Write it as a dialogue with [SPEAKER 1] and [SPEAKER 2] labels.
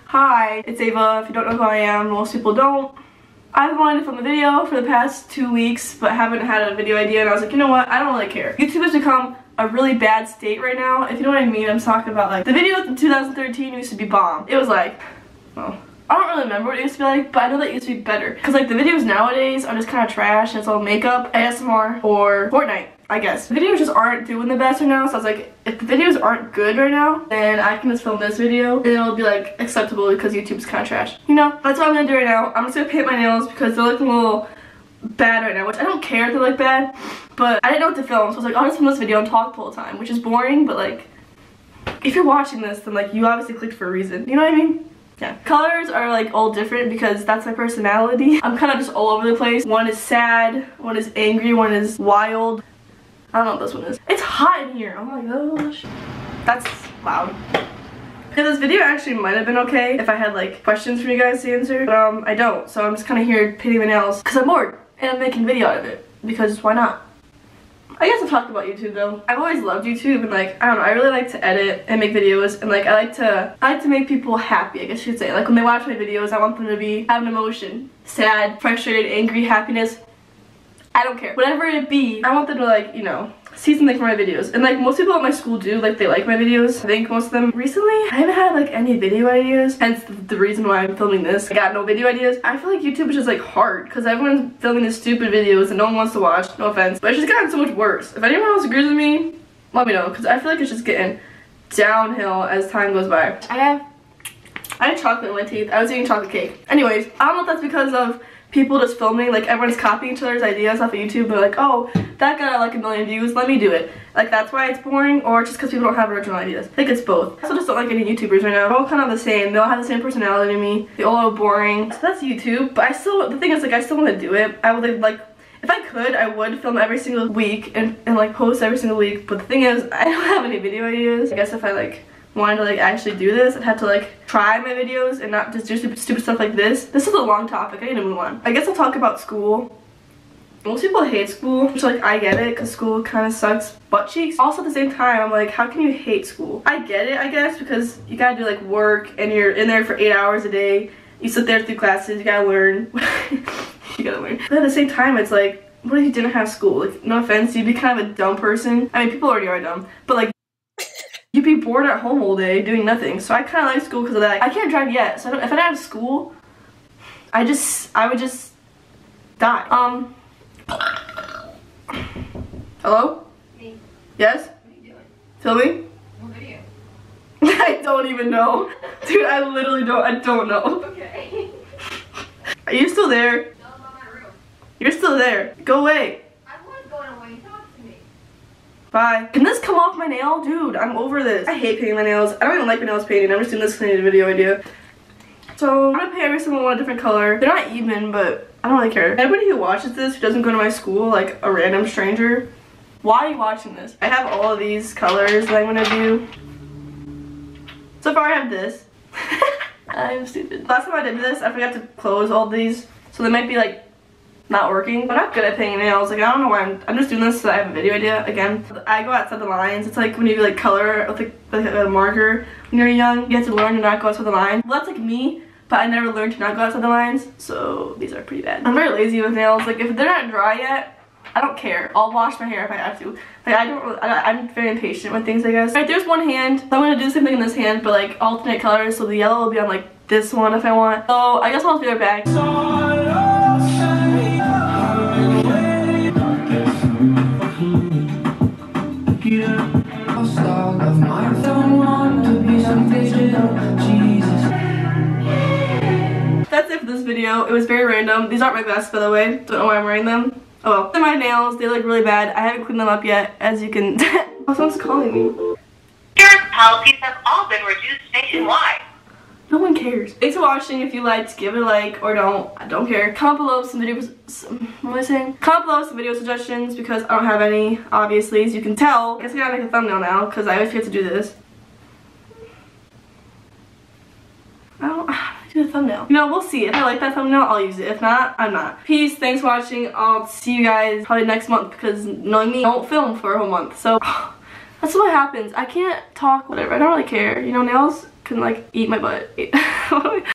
[SPEAKER 1] Hi, it's Ava. If you don't know who I am, most people don't. I've been wanting to film a video for the past 2 weeks, but haven't had a video idea, and I was like, you know what, I don't really care. YouTube has become a really bad state right now. If you know what I mean, I'm talking about like, the video in 2013 used to be bomb. It was like, well, I don't really remember what it used to be like, but I know that it used to be better. Because like the videos nowadays are just kind of trash, and it's all makeup, ASMR, or Fortnite, I guess. The videos just aren't doing the best right now, so I was like, if the videos aren't good right now, then I can just film this video, and it'll be like acceptable because YouTube's kind of trash. You know, that's what I'm gonna do right now. I'm just gonna paint my nails because they're looking a little bad right now, which I don't care if they look bad, but I didn't know what to film, so I was like, I'll just film this video and talk the whole time, which is boring, but like, if you're watching this, then like, you obviously clicked for a reason. You know what I mean? Yeah. Colors are like all different because that's my personality. I'm kind of just all over the place. One is sad, one is angry, one is wild. I don't know what this one is. It's hot in here. Oh my gosh. That's loud. Okay, this video actually might have been okay if I had like questions for you guys to answer, but I don't. So I'm just kind of here painting my nails because I'm bored and I'm making a video out of it because why not? I guess I've talked about YouTube though. I've always loved YouTube, and like, I don't know, I really like to edit and make videos, and like I like to make people happy, I guess you could say. Like when they watch my videos, I want them to have an emotion. Sad, frustrated, angry, happiness. I don't care. Whatever it be, I want them to like, you know, see something from my videos. And like most people at my school do, like they like my videos. I think most of them. Recently, I haven't had like any video ideas, hence the reason why I'm filming this. I got no video ideas. I feel like YouTube is just like hard because everyone's filming these stupid videos and no one wants to watch, no offense. But it's just gotten so much worse. If anyone else agrees with me, let me know because I feel like it's just getting downhill as time goes by. I had chocolate in my teeth. I was eating chocolate cake. Anyways, I don't know if that's because of people just filming, like everyone's copying each other's ideas off of YouTube. They're like, oh, that got like 1 million views, let me do it. Like that's why it's boring, or just because people don't have original ideas. I think it's both. I also just don't like any YouTubers right now. They're all kind of the same. They all have the same personality to me. They all are boring. So that's YouTube. But the thing is, like, I still want to do it. I would like, if I could, I would film every single week and like post every single week. But the thing is, I don't have any video ideas. I guess if I like wanted to like actually do this, I'd have to like try my videos and not just do stupid stuff like this. This is a long topic. I need to move on. I guess I'll talk about school. Most people hate school, which like I get it because school kind of sucks butt cheeks. Also at the same time, I'm like, how can you hate school? I get it, I guess, because you gotta do like work and you're in there for 8 hours a day. You sit there through classes, you gotta learn. You gotta learn. But at the same time, it's like, what if you didn't have school? Like, no offense, you'd be kind of a dumb person. I mean, people already are dumb, but like, you'd be bored at home all day doing nothing. So I kind of like school because of that. I can't drive yet, so if I didn't have school, I would just die. Hello?
[SPEAKER 2] Me.
[SPEAKER 1] Yes?
[SPEAKER 2] What are you doing?
[SPEAKER 1] Filming?
[SPEAKER 2] What video?
[SPEAKER 1] I don't even know. Dude, I literally don't know.
[SPEAKER 2] Okay.
[SPEAKER 1] Are you still there?
[SPEAKER 2] No, I'm on my room.
[SPEAKER 1] You're still there. Go away.
[SPEAKER 2] I was going away. Talk to me.
[SPEAKER 1] Bye. Can this come off my nail? Dude, I'm over this. I hate painting my nails. I don't even like my nails painted. I'm just doing this because I need a video idea. So, I'm gonna paint every single one a different color. They're not even, but I don't really care. Anybody who watches this who doesn't go to my school, like a random stranger, why are you watching this? I have all of these colors that I'm gonna do. So far I have this. I'm stupid. Last time I did this, I forgot to close all these, so they might be like not working. I'm not good at painting nails. Like I don't know why I'm just doing this so I have a video idea again. I go outside the lines. It's like when you like color with like a marker when you're young, you have to learn to not go outside the line. Well, that's like me, but I never learned to not go outside the lines, so these are pretty bad. I'm very lazy with nails. Like if they're not dry yet, I don't care. I'll wash my hair if I have to. Like I'm very impatient with things, I guess. Alright, there's one hand. So I'm gonna do the same thing in this hand, but like alternate colors. So the yellow will be on like this one if I want. So I guess I'll just be right back. That's it for this video. It was very random. These aren't my glasses, by the way. Don't know why I'm wearing them. Oh well. They're my nails. They look really bad. I haven't cleaned them up yet, as you can oh, someone's calling me.
[SPEAKER 3] Insurance policies have all been reduced nationwide.
[SPEAKER 1] No one cares. Thanks for watching. If you liked, give it a like or don't. I don't care. Comment below some videos. What am I saying? Comment below some video suggestions because I don't have any, obviously, as you can tell. I guess I gotta make a thumbnail now because I always forget to do this. I don't do a thumbnail. You know, we'll see. If I like that thumbnail, I'll use it. If not, I'm not. Peace. Thanks for watching. I'll see you guys probably next month because knowing me, I won't film for a whole month. So that's what happens. I can't talk, whatever. I don't really care. You know, nails can like eat my butt.